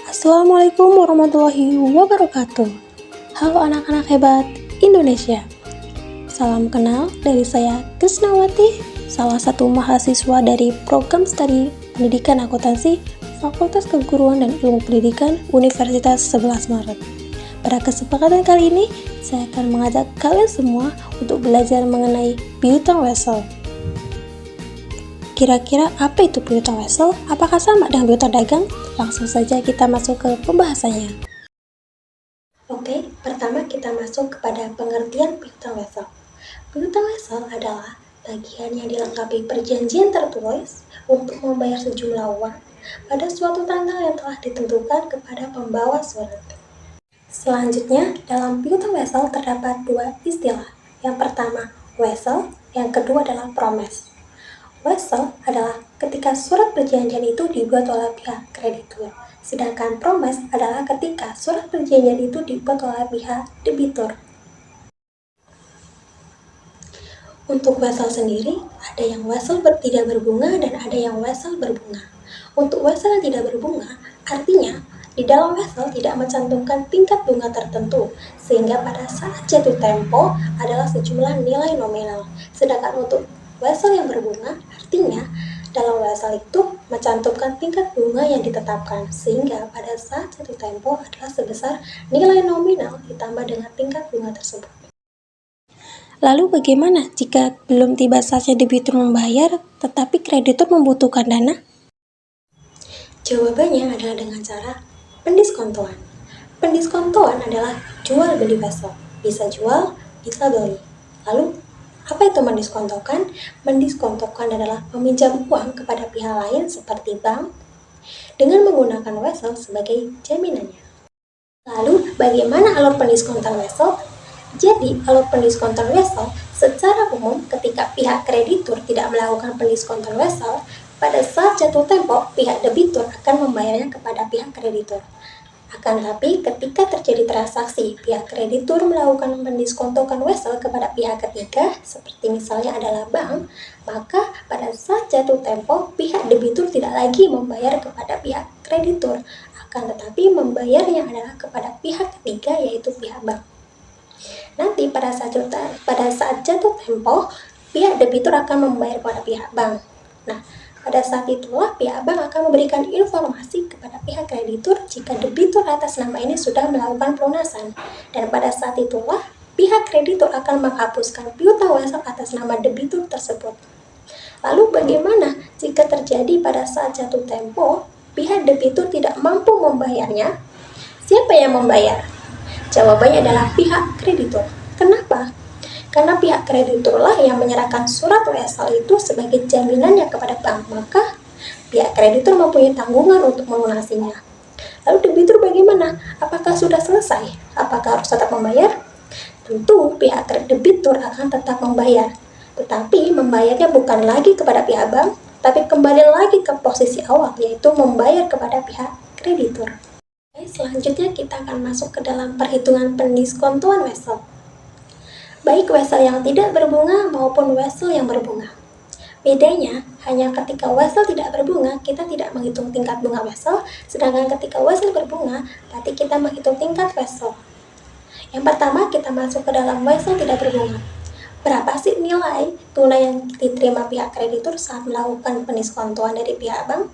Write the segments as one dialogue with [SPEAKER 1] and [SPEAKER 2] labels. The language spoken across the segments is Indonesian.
[SPEAKER 1] Assalamualaikum warahmatullahi wabarakatuh. Halo anak-anak hebat Indonesia. Salam kenal dari saya Krisnawati, salah satu mahasiswa dari program studi Pendidikan Akuntansi Fakultas Keguruan dan Ilmu Pendidikan Universitas 11 Maret. Pada kesempatan kali ini, saya akan mengajak kalian semua untuk belajar mengenai piutang wesel. Kira-kira apa itu piutang wesel? Apakah sama dengan piutang dagang? Langsung saja kita masuk ke pembahasannya. Oke, pertama kita masuk kepada pengertian piutang wesel. Piutang wesel adalah tagihan yang dilengkapi perjanjian tertulis untuk membayar sejumlah uang pada suatu tanggal yang telah ditentukan kepada pembawa surat. Selanjutnya, dalam piutang wesel terdapat dua istilah. Yang pertama, wesel, yang kedua adalah promes. Wesel adalah ketika surat perjanjian itu dibuat oleh pihak kreditur, sedangkan promes adalah ketika surat perjanjian itu dibuat oleh pihak debitur. Untuk wesel sendiri, ada yang wesel tidak berbunga dan ada yang wesel berbunga. Untuk wesel yang tidak berbunga, artinya di dalam wesel tidak mencantumkan tingkat bunga tertentu, sehingga pada saat jatuh tempo adalah sejumlah nilai nominal. Sedangkan untuk wesel yang berbunga, artinya dalam wesel itu mencantumkan tingkat bunga yang ditetapkan, sehingga pada saat jatuh tempo adalah sebesar nilai nominal ditambah dengan tingkat bunga tersebut. Lalu bagaimana jika belum tiba saatnya debitur membayar, tetapi kreditur membutuhkan dana? Jawabannya adalah dengan cara pendiskontoan. Pendiskontoan adalah jual beli wesel, bisa jual, bisa beli. Lalu apa itu mendiskontokan? Mendiskontokan adalah meminjam uang kepada pihak lain seperti bank dengan menggunakan wesel sebagai jaminannya. Lalu, bagaimana alur pendiskontan wesel? Jadi, alur pendiskontan wesel secara umum ketika pihak kreditur tidak melakukan pendiskontan wesel, pada saat jatuh tempo, pihak debitur akan membayarnya kepada pihak kreditur. Akan tetapi, ketika terjadi transaksi, pihak kreditur melakukan mendiskontokan wesel kepada pihak ketiga, seperti misalnya adalah bank, maka pada saat jatuh tempo, pihak debitur tidak lagi membayar kepada pihak kreditur, akan tetapi membayarnya adalah kepada pihak ketiga, yaitu pihak bank. Nanti pada saat jatuh tempo, pihak debitur akan membayar kepada pihak bank. Nah, pada saat itulah pihak bank akan memberikan informasi kepada pihak kreditur jika debitur atas nama ini sudah melakukan pelunasan. Dan pada saat itulah pihak kreditur akan menghapuskan piutang wesel atas nama debitur tersebut. Lalu bagaimana jika terjadi pada saat jatuh tempo, pihak debitur tidak mampu membayarnya? Siapa yang membayar? Jawabannya adalah pihak kreditur. Kenapa? Karena pihak krediturlah yang menyerahkan surat wesel itu sebagai jaminannya kepada bank, maka pihak kreditur mempunyai tanggungan untuk melunasinya. Lalu debitur bagaimana? Apakah sudah selesai? Apakah harus tetap membayar? Tentu pihak debitur akan tetap membayar, tetapi membayarnya bukan lagi kepada pihak bank, tapi kembali lagi ke posisi awal, yaitu membayar kepada pihak kreditur. Selanjutnya kita akan masuk ke dalam perhitungan pendiskontoan wesel. Baik wesel yang tidak berbunga maupun wesel yang berbunga. Bedanya hanya ketika wesel tidak berbunga, kita tidak menghitung tingkat bunga wesel, sedangkan ketika wesel berbunga, berarti kita menghitung tingkat wesel. Yang pertama, kita masuk ke dalam wesel tidak berbunga. Berapa sih nilai tunai yang diterima pihak kreditur saat melakukan pendiskontoan dari pihak bank?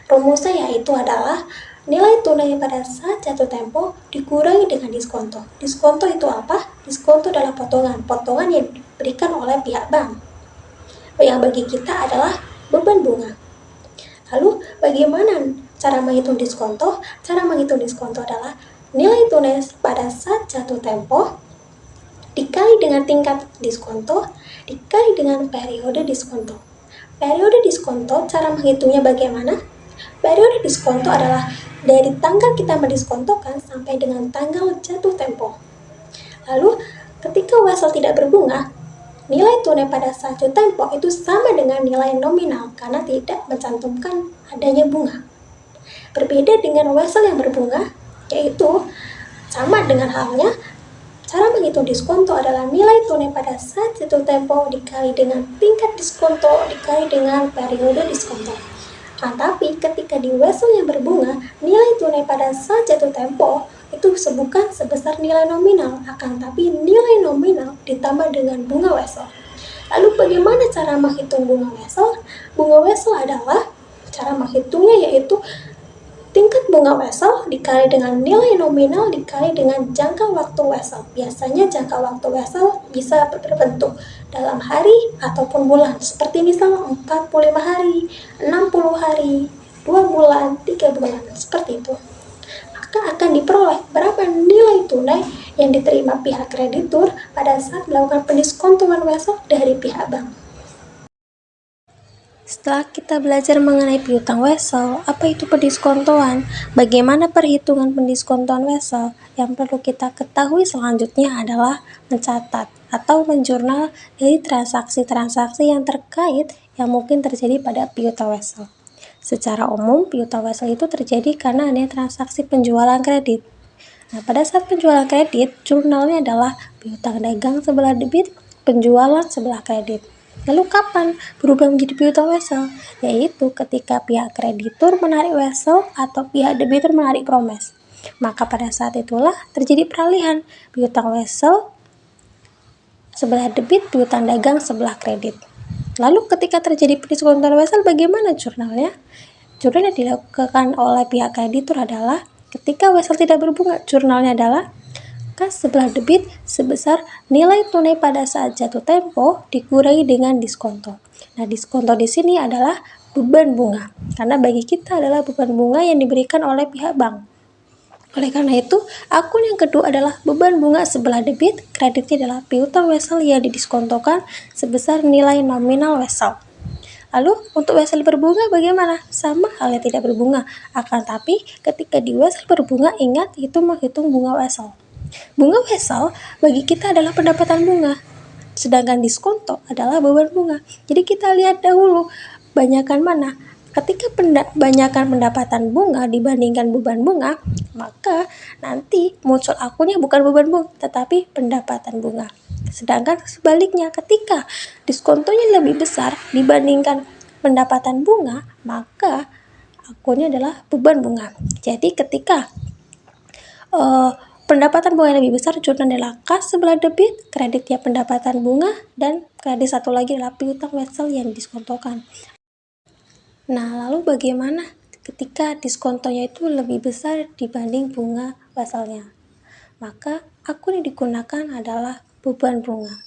[SPEAKER 1] Rumusnya yaitu adalah nilai tunai pada saat jatuh tempo dikurangi dengan diskonto. Diskonto itu apa? Diskonto adalah potongan yang diberikan oleh pihak bank. Yang bagi kita adalah beban bunga. Lalu bagaimana cara menghitung diskonto? Cara menghitung diskonto adalah nilai tunai pada saat jatuh tempo dikali dengan tingkat diskonto dikali dengan periode diskonto. Periode diskonto, cara menghitungnya bagaimana? Periode diskonto adalah dari tanggal kita mendiskontokan sampai dengan tanggal jatuh tempo. Lalu, ketika wesel tidak berbunga, nilai tunai pada saat jatuh tempo itu sama dengan nilai nominal karena tidak mencantumkan adanya bunga. Berbeda dengan wesel yang berbunga, yaitu sama dengan halnya, cara menghitung diskonto adalah nilai tunai pada saat jatuh tempo dikali dengan tingkat diskonto dikali dengan periode diskonto. Nah, tapi ketika di wesel yang berbunga, nilai tunai pada saat jatuh tempo itu bukan sebesar nilai nominal, akan tapi nilai nominal ditambah dengan bunga wesel. Lalu bagaimana cara menghitung bunga wesel? Bunga wesel adalah cara menghitungnya yaitu tingkat bunga wesel dikali dengan nilai nominal dikali dengan jangka waktu wesel. Biasanya jangka waktu wesel bisa berbentuk dalam hari ataupun bulan. Seperti misal 45 hari, 60 hari, 2 bulan, 3 bulan. Seperti itu. Maka akan diperoleh berapa nilai tunai yang diterima pihak kreditur pada saat melakukan pendiskontoan wesel dari pihak bank. Setelah kita belajar mengenai piutang wesel, apa itu pendiskontoan, bagaimana perhitungan pendiskontoan wesel, yang perlu kita ketahui selanjutnya adalah mencatat atau menjurnal dari transaksi-transaksi yang terkait yang mungkin terjadi pada piutang wesel. Secara umum, piutang wesel itu terjadi karena adanya transaksi penjualan kredit. Nah, pada saat penjualan kredit, jurnalnya adalah piutang dagang sebelah debit, penjualan sebelah kredit. Lalu kapan berubah menjadi piutang wesel? Yaitu ketika pihak kreditur menarik wesel atau pihak debitur menarik promes. Maka pada saat itulah terjadi peralihan piutang wesel sebelah debit, piutang dagang sebelah kredit. Lalu ketika terjadi pendiskontoan wesel, bagaimana jurnalnya? Jurnal yang dilakukan oleh pihak kreditur adalah ketika wesel tidak berbunga, jurnalnya adalah kas sebelah debit sebesar nilai tunai pada saat jatuh tempo dikurangi dengan diskonto. Nah, diskonto di sini adalah beban bunga, karena bagi kita adalah beban bunga yang diberikan oleh pihak bank. Oleh karena itu, akun yang kedua adalah beban bunga sebelah debit, kreditnya adalah piutang wesel yang didiskontokan sebesar nilai nominal wesel. Lalu untuk wesel berbunga bagaimana? Sama halnya tidak berbunga, akan tapi ketika di wesel berbunga ingat itu menghitung bunga wesel. Bunga wesel bagi kita adalah pendapatan bunga, sedangkan diskonto adalah beban bunga. Jadi kita lihat dahulu banyakan mana. Ketika banyakan pendapatan bunga dibandingkan beban bunga, maka nanti muncul akunnya bukan beban bunga, tetapi pendapatan bunga. Sedangkan sebaliknya, ketika diskontonya lebih besar dibandingkan pendapatan bunga, maka akunnya adalah beban bunga. Jadi ketika pendapatan bunga yang lebih besar, jurnal adalah kas sebelah debit, kreditnya pendapatan bunga, dan kredit satu lagi adalah piutang wesel yang diskontokan. Nah, lalu bagaimana ketika diskontonya itu lebih besar dibanding bunga weselnya? Maka akun yang digunakan adalah beban bunga.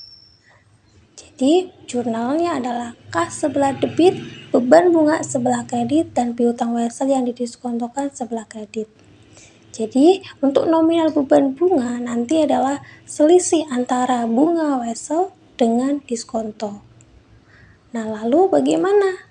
[SPEAKER 1] Jadi jurnalnya adalah kas sebelah debit, beban bunga sebelah kredit, dan piutang wesel yang didiskontokan sebelah kredit. Jadi untuk nominal beban bunga nanti adalah selisih antara bunga wesel dengan diskonto. Nah, lalu bagaimana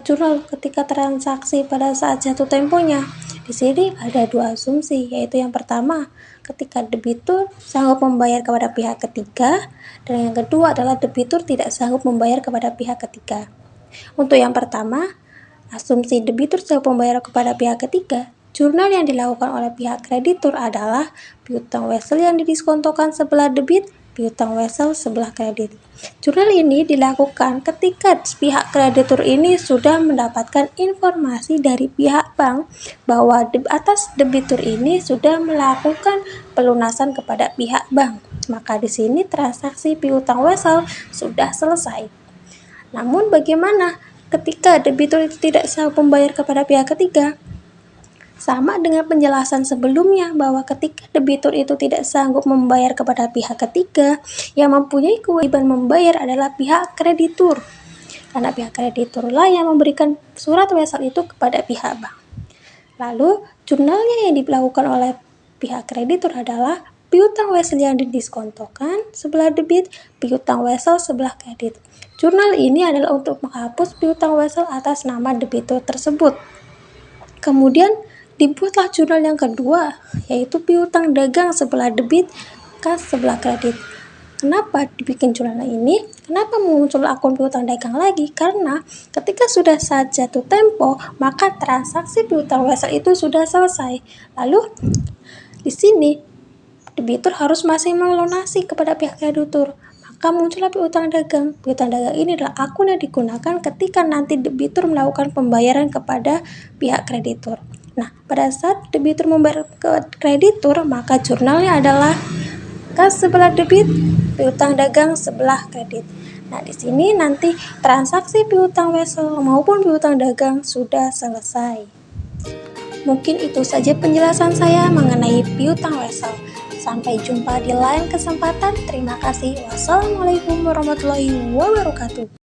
[SPEAKER 1] jurnal ketika transaksi pada saat jatuh temponya? Di sini ada dua asumsi, yaitu yang pertama, ketika debitur sanggup membayar kepada pihak ketiga, dan yang kedua adalah debitur tidak sanggup membayar kepada pihak ketiga. Untuk yang pertama, asumsi debitur sanggup membayar kepada pihak ketiga, jurnal yang dilakukan oleh pihak kreditur adalah piutang wesel yang didiskontokan sebelah debit, piutang wesel sebelah kredit. Jurnal ini dilakukan ketika pihak kreditur ini sudah mendapatkan informasi dari pihak bank bahwa atas debitur ini sudah melakukan pelunasan kepada pihak bank. Maka di sini transaksi piutang wesel sudah selesai. Namun bagaimana ketika debitur itu tidak sanggup membayar kepada pihak ketiga? Sama dengan penjelasan sebelumnya bahwa ketika debitur itu tidak sanggup membayar kepada pihak ketiga, yang mempunyai kewajiban membayar adalah pihak kreditur. Karena pihak krediturlah yang memberikan surat wesel itu kepada pihak bank. Lalu jurnalnya yang dilakukan oleh pihak kreditur adalah piutang wesel yang didiskontokan sebelah debit, piutang wesel sebelah kredit. Jurnal ini adalah untuk menghapus piutang wesel atas nama debitur tersebut. Kemudian dibuatlah jurnal yang kedua, yaitu piutang dagang sebelah debit, kas sebelah kredit. Kenapa dibikin jurnal ini? Kenapa muncul akun piutang dagang lagi? Karena ketika sudah saat jatuh tempo, maka transaksi piutang wesel itu sudah selesai. Lalu di sini debitur harus masih melunasi kepada pihak kreditur. maka muncullah piutang dagang. Piutang dagang ini adalah akun yang digunakan ketika nanti debitur melakukan pembayaran kepada pihak kreditur. Nah, pada saat debitur membayar ke kreditur, maka jurnalnya adalah kas sebelah debit, piutang dagang sebelah kredit. Nah, di sini nanti transaksi piutang wesel maupun piutang dagang sudah selesai. Mungkin itu saja penjelasan saya mengenai piutang wesel. Sampai jumpa di lain kesempatan. Terima kasih. Wassalamualaikum warahmatullahi wabarakatuh.